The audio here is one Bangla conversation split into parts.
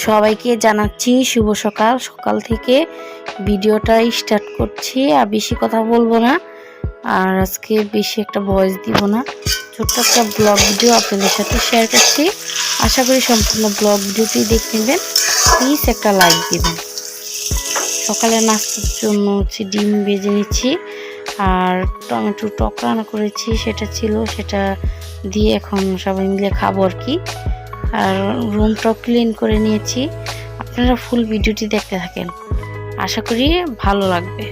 সবাইকে জানাচ্ছি শুভ সকাল। সকাল থেকে ভিডিওটা স্টার্ট করছি, আর বেশি কথা বলবো না, আর আজকে বেশি একটা ভয়েস দিব না। ছোট্ট একটা ব্লগ ভিডিও আপনাদের সাথে শেয়ার করছি। আশা করি সম্পূর্ণ ব্লগ ভিডিওটি দেখে নেবেন। প্লিজ একটা লাইক দিবেন। সকালে নাস্তার জন্য ডিম ভেজে নিচ্ছি, আর টমেটো টক রান্না করেছি, সেটা দিয়ে এখন সবাই মিলে খাবো আর কি। আর রুমটাও ক্লিন করে নিয়েছি। আপনারা ফুল ভিডিওটি দেখতে থাকেন, আশা করি ভালো লাগবে।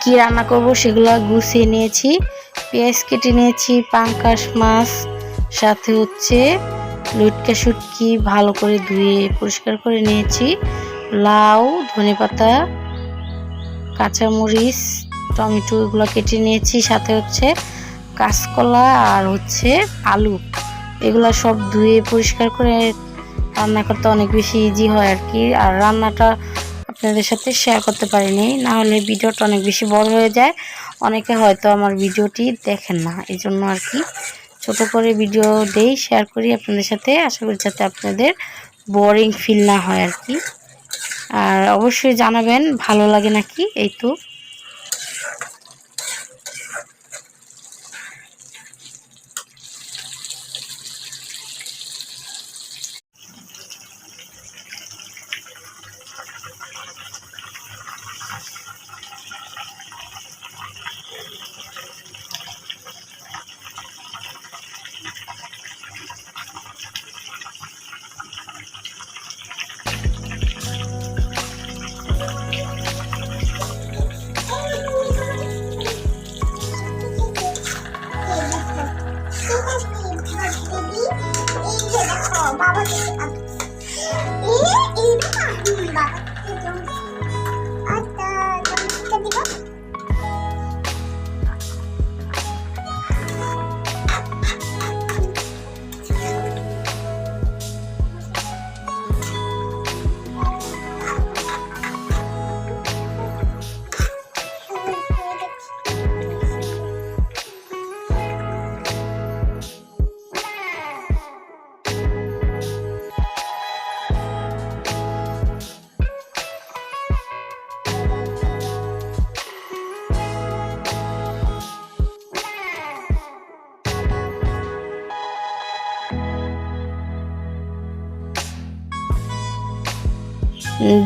কি রান্না করব সেগুলো গুছিয়ে নিয়েছি। পেঁয়াজ কেটে নিয়েছি, পাঙ্কাশ মাছ, সাথে লটকা শুটকি ভালো করে ধুয়ে পরিষ্কার করে নিয়েছি, লাউ, ধনেপাতা, কাঁচামরিচ, টমেটো এগুলো কেটে নিয়েছি, সাথে কাঁচকলা আর আলু। এগুলো সব ধুয়ে পরিষ্কার করে রান্না করতে অনেক বেশি ইজি হয় আর কি। আর রান্নাটা আপনাদের সাথে শেয়ার করতে পারিনি, না হলে ভিডিওটা অনেক বেশি বড় হয়ে যায়। অনেকে হয়তো আমার ভিডিওটি দেখেন না, এই জন্য আর কি ছোট করে ভিডিও দেই, শেয়ার করি আপনাদের সাথে। আশা করি যাতে আপনাদের বোরিং ফিল না হয় আর কি। আর অবশ্যই জানাবেন ভালো লাগে নাকি। এই তো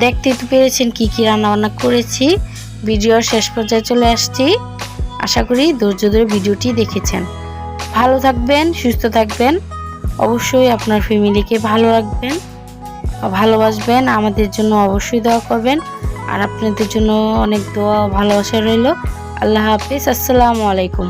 দেখতে তো পেরেছেন কি রান্না বান্না করেছি। ভিডিওর শেষ পর্যায়ে চলে আসছি। আশা করি ধৈর্য ধরে ভিডিওটি দেখেছেন। ভালো থাকবেন, সুস্থ থাকবেন, অবশ্যই আপনার ফ্যামিলিকে ভালো রাখবেন, ভালোবাসবেন। আমাদের জন্য অবশ্যই দোয়া করবেন, আর আপনাদের জন্য অনেক দোয়া ভালোবাসা রইল। আল্লাহ হাফেজ, আসসালামু আলাইকুম।